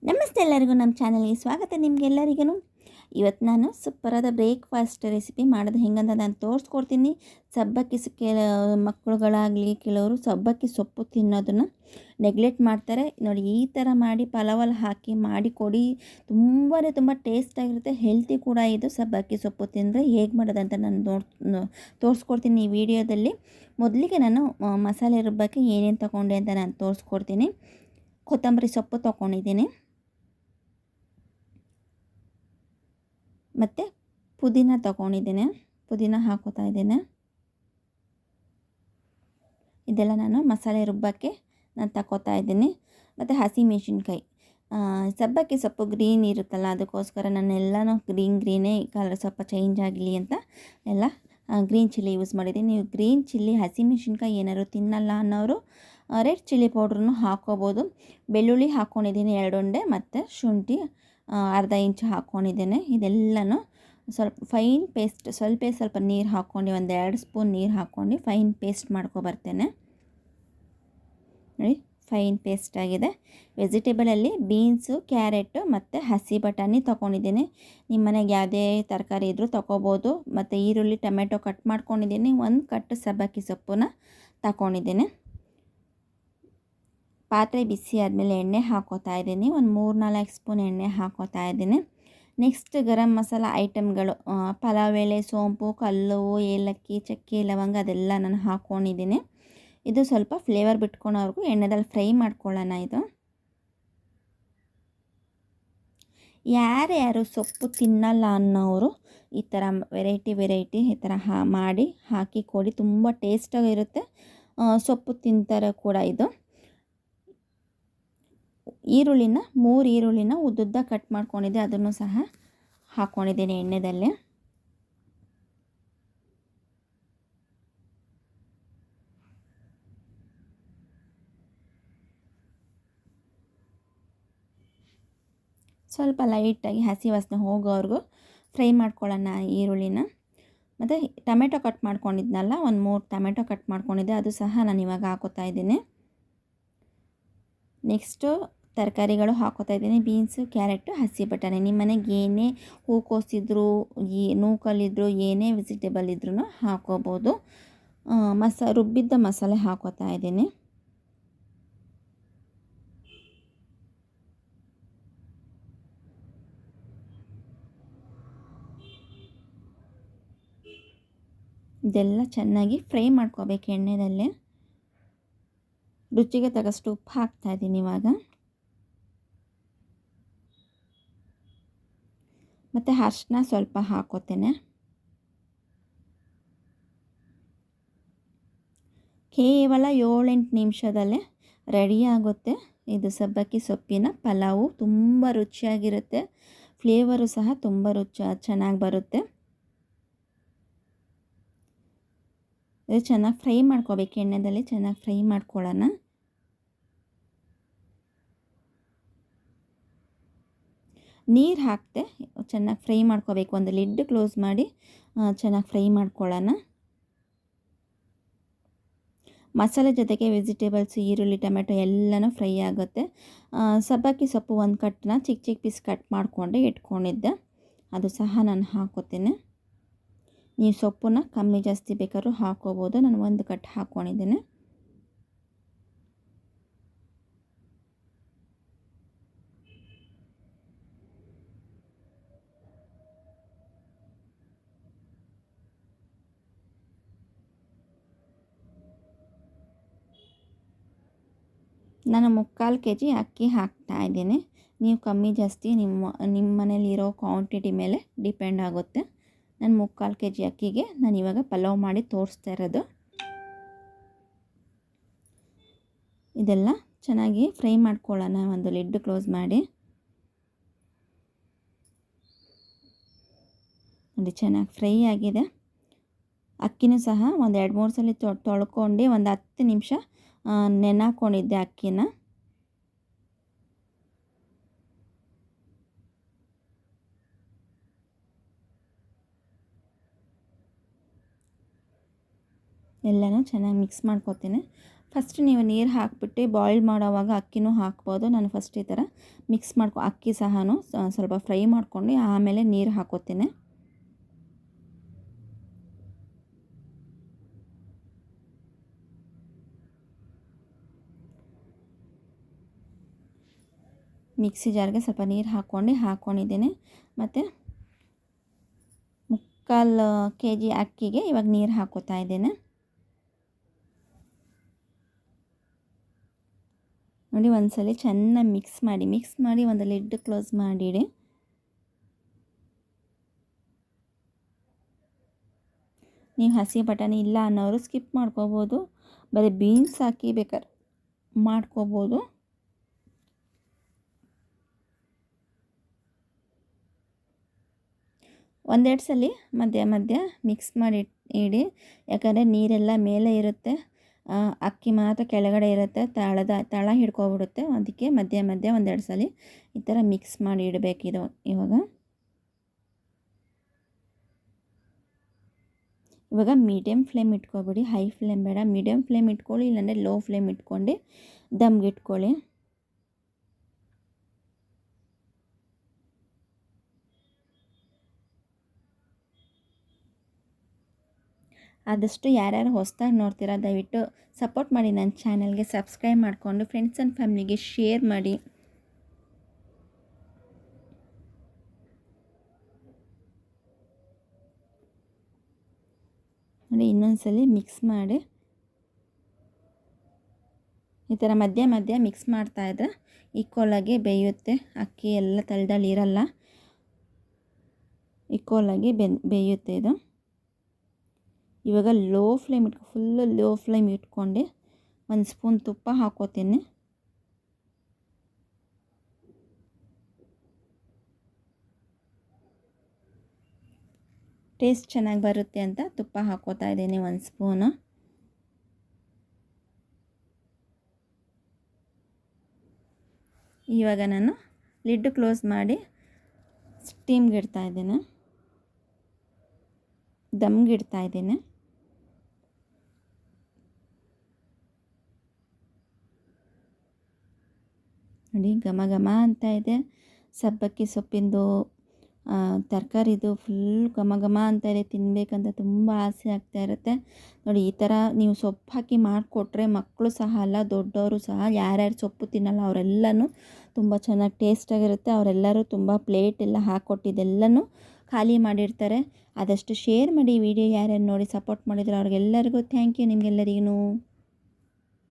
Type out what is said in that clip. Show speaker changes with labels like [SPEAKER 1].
[SPEAKER 1] ನಮಸ್ತೆ ಎಲ್ಲರಿಗೂ ನಮ್ಮ ಚಾನಲ್ಗೆ ಸ್ವಾಗತ. ನಿಮಗೆಲ್ಲರಿಗೂ ಇವತ್ತು ನಾನು ಸೂಪರಾದ ಬ್ರೇಕ್ಫಾಸ್ಟ್ ರೆಸಿಪಿ ಮಾಡೋದು ಹೆಂಗಂತ ನಾನು ತೋರಿಸ್ಕೊಡ್ತೀನಿ. ಸಬ್ಬಕ್ಕಿ ಮಕ್ಕಳುಗಳಾಗಲಿ ಕೆಲವರು ಸಬ್ಬಕ್ಕಿ ಸೊಪ್ಪು ತಿನ್ನೋದನ್ನು ನೆಗ್ಲೆಕ್ಟ್ ಮಾಡ್ತಾರೆ. ನೋಡಿ, ಈ ಥರ ಮಾಡಿ ಪಲಾವಲ್ಲಿ ಹಾಕಿ ಮಾಡಿ ಕೊಡಿ. ತುಂಬ ಟೇಸ್ಟಾಗಿರುತ್ತೆ, ಹೆಲ್ತಿ ಕೂಡ. ಇದು ಸಬ್ಬಕ್ಕಿ ಸೊಪ್ಪು ತಿಂದರೆ ಹೇಗೆ ಮಾಡೋದಂತ ನಾನು ತೋರಿಸ್ಕೊಡ್ತೀನಿ ಈ ವಿಡಿಯೋದಲ್ಲಿ. ಮೊದಲಿಗೆ ನಾನು ಮಸಾಲೆ ರುಬ್ಬಕ್ಕೆ ಏನೇನು ತೊಗೊಂಡೆ ಅಂತ ನಾನು ತೋರಿಸ್ಕೊಡ್ತೀನಿ. ಕೊತ್ತಂಬರಿ ಸೊಪ್ಪು ತೊಗೊಂಡಿದ್ದೀನಿ, ಮತ್ತು ಪುದೀನ ತೊಗೊಂಡಿದ್ದೇನೆ. ಪುದೀನ ಹಾಕೋತಾ ಇದ್ದೇನೆ. ಇದೆಲ್ಲ ನಾನು ಮಸಾಲೆ ರುಬ್ಬಕ್ಕೆ ನಾನು ತಗೋತಾ ಇದ್ದೀನಿ. ಮತ್ತು ಹಸಿಮೆಣಸಿನ್ಕಾಯಿ, ಸಬ್ಬಕ್ಕಿ ಸೊಪ್ಪು ಗ್ರೀನ್ ಇರುತ್ತಲ್ಲ, ಅದಕ್ಕೋಸ್ಕರ ನಾನೆಲ್ಲನೂ ಗ್ರೀನೇ ಕಲರ್ ಸ್ವಲ್ಪ ಚೇಂಜ್ ಆಗಲಿ ಅಂತ ಎಲ್ಲ ಗ್ರೀನ್ ಚಿಲ್ಲಿ ಯೂಸ್ ಮಾಡಿದ್ದೀನಿ. ನೀವು ಗ್ರೀನ್ ಚಿಲ್ಲಿ ಹಸಿಮೆಣಸಿನ್ಕಾಯಿ ಏನಾದ್ರು ತಿನ್ನಲ್ಲ ಅನ್ನೋರು ರೆಡ್ ಚಿಲ್ಲಿ ಪೌಡ್ರನ್ನು ಹಾಕ್ಕೋಬೋದು. ಬೆಳ್ಳುಳ್ಳಿ ಹಾಕ್ಕೊಂಡಿದ್ದೀನಿ 2 ಉಂಡೆ, ಮತ್ತು ಶುಂಠಿ ಅರ್ಧ ಇಂಚು ಹಾಕ್ಕೊಂಡಿದ್ದೇನೆ. ಇದೆಲ್ಲನೂ ಸ್ವಲ್ಪ ಫೈನ್ ಪೇಸ್ಟ್, ಸ್ವಲ್ಪ ನೀರು ಹಾಕ್ಕೊಂಡು, 1-2 ಸ್ಪೂನ್ ನೀರು ಹಾಕ್ಕೊಂಡು ಫೈನ್ ಪೇಸ್ಟ್ ಮಾಡ್ಕೊಬರ್ತೇನೆ. ನೋಡಿ, ಫೈನ್ ಪೇಸ್ಟ್ ಆಗಿದೆ. ವೆಜಿಟೇಬಲಲ್ಲಿ ಬೀನ್ಸು, ಕ್ಯಾರೆಟು ಮತ್ತು ಹಸಿ ಬಟಾಣಿ ತೊಗೊಂಡಿದ್ದೀನಿ. ನಿಮ್ಮ ಮನೆಗೆ ಯಾವುದೇ ತರಕಾರಿ ಇದ್ದರೂ ತೊಗೋಬೋದು. ಮತ್ತು ಈರುಳ್ಳಿ, ಟೊಮೆಟೊ ಕಟ್ ಮಾಡ್ಕೊಂಡಿದ್ದೀನಿ. 1 ಕಟ್ಟು ಸಬ್ಬಕ್ಕಿ ಸೊಪ್ಪನ್ನ ತಗೊಂಡಿದ್ದೀನಿ. ಪಾತ್ರೆ ಬಿಸಿ ಆದಮೇಲೆ ಎಣ್ಣೆ ಹಾಕೋತಾ ಇದ್ದೀನಿ. ಒಂದು 3-4 ಸ್ಪೂನ್ ಎಣ್ಣೆ ಹಾಕೋತಾ ಇದ್ದೀನಿ. ನೆಕ್ಸ್ಟ್ ಗರಂ ಮಸಾಲ ಐಟಮ್ಗಳು, ಪಲಾವ್ ಎಲೆ, ಸೋಂಪು, ಕಲ್ಲು, ಏಲಕ್ಕಿ, ಚಕ್ಕೆ, ಲವಂಗ ಅದೆಲ್ಲ ನಾನು ಹಾಕ್ಕೊಂಡಿದ್ದೀನಿ. ಇದು ಸ್ವಲ್ಪ ಫ್ಲೇವರ್ ಬಿಟ್ಕೊಳೋವರೆಗೂ ಎಣ್ಣೆದಲ್ಲಿ ಫ್ರೈ ಮಾಡ್ಕೊಳ್ಳೋಣ. ಇದು ಯಾರ್ಯಾರು ಸೊಪ್ಪು ತಿನ್ನಲ್ಲ ಅನ್ನೋರು ಈ ಥರ ವೆರೈಟಿ ಈ ಥರ ಮಾಡಿ ಹಾಕಿ ಕೊಡಿ. ತುಂಬ ಟೇಸ್ಟಾಗಿರುತ್ತೆ, ಸೊಪ್ಪು ತಿಂತಾರೆ ಕೂಡ. ಇದು ಈರುಳ್ಳಿನ 3 ಈರುಳ್ಳಿನ ಉದ್ದುದ್ದ ಕಟ್ ಮಾಡ್ಕೊಂಡಿದ್ದೆ, ಅದನ್ನು ಸಹ ಹಾಕ್ಕೊಂಡಿದ್ದೀನಿ ಎಣ್ಣೆದಲ್ಲಿ. ಸ್ವಲ್ಪ ಲೈಟಾಗಿ ಹಸಿ ವಾಸನೆ ಹೋಗೋವರೆಗೂ ಫ್ರೈ ಮಾಡ್ಕೊಳ್ಳೋಣ ಈರುಳ್ಳಿನ. ಮತ್ತು ಟೊಮೆಟೊ ಕಟ್ ಮಾಡ್ಕೊಂಡಿದ್ನಲ್ಲ, 3 ಟೊಮೆಟೊ ಕಟ್ ಮಾಡ್ಕೊಂಡಿದ್ದೆ, ಅದು ಸಹ ನಾನು ಇವಾಗ ಹಾಕೋತಾ ಇದ್ದೀನಿ. ನೆಕ್ಸ್ಟು ತರಕಾರಿಗಳು ಹಾಕೋತಾ ಇದ್ದೀನಿ. ಬೀನ್ಸು, ಕ್ಯಾರೆಟು, ಹಸಿ ಬಟಾಣಿ. ನಿಮ್ಮ ಮನೆಗೆ ಏನೇ ಹೂಕೋಸಿದ್ರು, ನೂಕಲ್ಲಿದ್ರು, ಏನೇ ವೆಜಿಟೇಬಲ್ ಇದ್ರೂ ಹಾಕೋಬೋದು. ರುಬ್ಬಿದ್ದ ಮಸಾಲೆ ಹಾಕೋತಾ ಇದ್ದೀನಿ. ಇದೆಲ್ಲ ಚೆನ್ನಾಗಿ ಫ್ರೈ ಮಾಡ್ಕೋಬೇಕು ಎಣ್ಣೆದಲ್ಲೇ. ರುಚಿಗೆ ತಗಷ್ಟು ಉಪ್ಪು ಹಾಕ್ತಾಯಿದ್ದೀನಿ ಇವಾಗ. ಮತ್ತು ಅರಿಶಿನ ಸ್ವಲ್ಪ ಹಾಕೋತೇನೆ. ಕೇವಲ 7-8 ನಿಮಿಷದಲ್ಲೇ ರೆಡಿ ಆಗುತ್ತೆ ಇದು ಸಬ್ಬಕ್ಕಿ ಸೊಪ್ಪಿನ ಪಲಾವು. ತುಂಬ ರುಚಿಯಾಗಿರುತ್ತೆ, ಫ್ಲೇವರು ಸಹ ತುಂಬ ಚೆನ್ನಾಗಿ ಬರುತ್ತೆ. ಇದು ಚೆನ್ನಾಗಿ ಫ್ರೈ ಮಾಡ್ಕೋಬೇಕು ಎಣ್ಣೆದಲ್ಲಿ, ಚೆನ್ನಾಗಿ ಫ್ರೈ ಮಾಡ್ಕೊಳ್ಳೋಣ. ನೀರು ಹಾಕ್ತೆ ಚೆನ್ನಾಗಿ ಫ್ರೈ ಮಾಡ್ಕೋಬೇಕು. ಒಂದು ಲಿಡ್ ಕ್ಲೋಸ್ ಮಾಡಿ ಚೆನ್ನಾಗಿ ಫ್ರೈ ಮಾಡ್ಕೊಳ್ಳೋಣ. ಮಸಾಲೆ ಜೊತೆಗೆ ವೆಜಿಟೇಬಲ್ಸ್, ಈರುಳ್ಳಿ, ಟೊಮೆಟೊ ಎಲ್ಲನೂ ಫ್ರೈ ಆಗುತ್ತೆ. ಸಬ್ಬಕ್ಕಿ ಸೊಪ್ಪು 1 ಕಟ್ಟನ್ನ ಚಿಕ್ಕ ಪೀಸ್ ಕಟ್ ಮಾಡಿಕೊಂಡೆ ಇಟ್ಕೊಂಡಿದ್ದೆ, ಅದು ಸಹ ನಾನು ಹಾಕೋತೀನಿ. ನೀವು ಸೊಪ್ಪನ್ನ ಕಮ್ಮಿ ಜಾಸ್ತಿ ಬೇಕಾದ್ರೂ ಹಾಕೋಬೋದು. ನಾನು 1 ಕಟ್ ಹಾಕ್ಕೊಂಡಿದ್ದೇನೆ. ನಾನು 3/4 kg ಅಕ್ಕಿ ಹಾಕ್ತಾ ಇದ್ದೀನಿ. ನೀವು ಕಮ್ಮಿ ಜಾಸ್ತಿ ನಿಮ್ಮ ಮನೇಲಿರೋ ಕ್ವಾಂಟಿಟಿ ಮೇಲೆ ಡಿಪೆಂಡ್ ಆಗುತ್ತೆ. ನಾನು 3/4 kg ಅಕ್ಕಿಗೆ ನಾನು ಇವಾಗ ಪಲಾವ್ ಮಾಡಿ ತೋರಿಸ್ತಾ ಇರೋದು. ಇದೆಲ್ಲ ಚೆನ್ನಾಗಿ ಫ್ರೈ ಮಾಡ್ಕೊಳ್ಳೋಣ, ಒಂದು ಲಿಡ್ ಕ್ಲೋಸ್ ಮಾಡಿ. ನೋಡಿ, ಚೆನ್ನಾಗಿ ಫ್ರೈ ಆಗಿದೆ. ಅಕ್ಕಿನೂ ಸಹ ಒಂದು 2-3 ಸಲ ತೊಳ್ಕೊಂಡು ಒಂದು 10 ನಿಮಿಷ ನೆನಾಕೊಂಡಿದ್ದೆ ಅಕ್ಕಿನ. ಎಲ್ಲನೂ ಚೆನ್ನಾಗಿ ಮಿಕ್ಸ್ ಮಾಡ್ಕೊತೀನಿ. ಫಸ್ಟ್ ನೀವು ನೀರು ಹಾಕಿಬಿಟ್ಟು ಬಾಯ್ಲ್ ಮಾಡೋವಾಗ ಅಕ್ಕಿನೂ ಹಾಕ್ಬೋದು. ನಾನು ಫಸ್ಟ್ ಈ ಥರ ಮಿಕ್ಸ್ ಅಕ್ಕಿ ಸಹನೂ ಸ್ವಲ್ಪ ಫ್ರೈ ಮಾಡ್ಕೊಂಡು ಆಮೇಲೆ ನೀರು ಹಾಕೋತೀನಿ. ಮಿಕ್ಸಿ ಜಾರ್ಗೆ ಸ್ವಲ್ಪ ನೀರು ಹಾಕ್ಕೊಂಡಿದ್ದೀನಿ. ಮತ್ತು 3/4 kg ಅಕ್ಕಿಗೆ ಇವಾಗ ನೀರು ಹಾಕೋತಾ ಇದ್ದೇನೆ. ನೋಡಿ ಒಂದ್ಸಲ ಚೆನ್ನಾಗಿ ಮಿಕ್ಸ್ ಮಾಡಿ ಒಂದು ಲಿಡ್ ಕ್ಲೋಸ್ ಮಾಡಿಡಿ. ನೀವು ಹಸಿ ಬಟಾಣಿ ಇಲ್ಲ ಅನ್ನೋರು ಸ್ಕಿಪ್ ಮಾಡ್ಕೋಬೋದು, ಬರೀ ಬೀನ್ಸ್ ಹಾಕಿ ಬೇಕಾದ್ರೆ ಮಾಡ್ಕೋಬೋದು. ಒಂದೆರಡು ಸಲ ಮಧ್ಯ ಮಿಕ್ಸ್ ಮಾಡಿ ಇಡಿ, ಯಾಕಂದರೆ ನೀರೆಲ್ಲ ಮೇಲೆ ಇರುತ್ತೆ, ಅಕ್ಕಿ ಮಾತ್ರ ಕೆಳಗಡೆ ಇರುತ್ತೆ, ತಳ ಹಿಡ್ಕೊಬಿಡುತ್ತೆ. ಅದಕ್ಕೆ ಮಧ್ಯ ಒಂದೆರಡು ಸಲ ಈ ಥರ ಮಿಕ್ಸ್ ಮಾಡಿ ಇಡಬೇಕಿದು. ಇವಾಗ ಮೀಡಿಯಮ್ ಫ್ಲೇಮ್ ಇಟ್ಕೊಬಿಡಿ, ಹೈ ಫ್ಲೇಮ್ ಬೇಡ, ಮೀಡಿಯಮ್ ಫ್ಲೇಮ್ ಇಟ್ಕೊಳ್ಳಿ, ಇಲ್ಲಾಂದರೆ ಲೋ ಫ್ಲೇಮ್ ಇಟ್ಕೊಂಡು ದಮ್ಗೆ ಇಟ್ಕೊಳ್ಳಿ. ಆದಷ್ಟು ಯಾರ್ಯಾರು ಹೊಸದಾಗಿ ನೋಡ್ತೀರಾ ದಯವಿಟ್ಟು ಸಪೋರ್ಟ್ ಮಾಡಿ, ನನ್ನ ಚಾನಲ್ಗೆ ಸಬ್ಸ್ಕ್ರೈಬ್ ಮಾಡಿಕೊಂಡು ಫ್ರೆಂಡ್ಸ್ ಆ್ಯಂಡ್ ಫ್ಯಾಮಿಲಿಗೆ ಶೇರ್ ಮಾಡಿ. ನೋಡಿ ಇನ್ನೊಂದ್ಸಲಿ ಮಿಕ್ಸ್ ಮಾಡಿ ಈ ಥರ ಮಧ್ಯ ಮಿಕ್ಸ್ ಮಾಡ್ತಾಯಿದ್ರೆ ಈಕ್ವಲಾಗಿ ಬೇಯುತ್ತೆ. ಅಕ್ಕಿ ಎಲ್ಲ ತಳ್ದಳ್ಳಿ ಇರಲ್ಲ, ಈಕ್ವಲಾಗಿ ಬೇಯುತ್ತೆ ಇದು. ಇವಾಗ ಫುಲ್ಲು ಲೋ ಫ್ಲೇಮ್ ಇಟ್ಕೊಂಡು 1 ಸ್ಪೂನ್ ತುಪ್ಪ ಹಾಕೋತೀನಿ. ಟೇಸ್ಟ್ ಚೆನ್ನಾಗಿ ಬರುತ್ತೆ ಅಂತ ತುಪ್ಪ ಹಾಕೋತಾ ಇದ್ದೀನಿ 1 ಸ್ಪೂನು. ಇವಾಗ ನಾನು ಲಿಡ್ ಕ್ಲೋಸ್ ಮಾಡಿ ಸ್ಟೀಮ್ಗೆ ಇಡ್ತಾ ಇದ್ದೀನಿ, ದಮ್ಗೆ ಇಡ್ತಾ ಇದ್ದೀನಿ. ನೋಡಿ ಘಮ ಅಂತ ಇದೆ. ಸಬ್ಬಕ್ಕಿ ಸೊಪ್ಪಿಂದು ತರಕಾರಿದು ಫುಲ್ ಘಮ ಅಂತ ಇದೆ, ತಿನ್ನಬೇಕಂತ ತುಂಬ ಆಸೆ ಆಗ್ತಾ ಇರುತ್ತೆ. ನೋಡಿ ಈ ಥರ ನೀವು ಸೊಪ್ಪು ಹಾಕಿ ಮಾಡಿಕೊಟ್ರೆ ಮಕ್ಕಳು ಸಹ ಅಲ್ಲ, ದೊಡ್ಡವರು ಸಹ ಯಾರ್ಯಾರು ಸೊಪ್ಪು ತಿನ್ನಲ್ಲ ಅವರೆಲ್ಲನೂ ತುಂಬ ಚೆನ್ನಾಗಿ ಟೇಸ್ಟಾಗಿರುತ್ತೆ. ಅವರೆಲ್ಲರೂ ತುಂಬ ಪ್ಲೇಟ್ ಎಲ್ಲ ಹಾಕ್ಕೊಟ್ಟಿದ್ದೆಲ್ಲನೂ ಖಾಲಿ ಮಾಡಿರ್ತಾರೆ. ಆದಷ್ಟು ಶೇರ್ ಮಾಡಿ ವಿಡಿಯೋ, ಯಾರ್ಯಾರು ನೋಡಿ ಸಪೋರ್ಟ್ ಮಾಡಿದ್ರು ಅವ್ರಿಗೆಲ್ಲರಿಗೂ ಥ್ಯಾಂಕ್ ಯು ನಿಮಗೆಲ್ಲರಿಗೂ.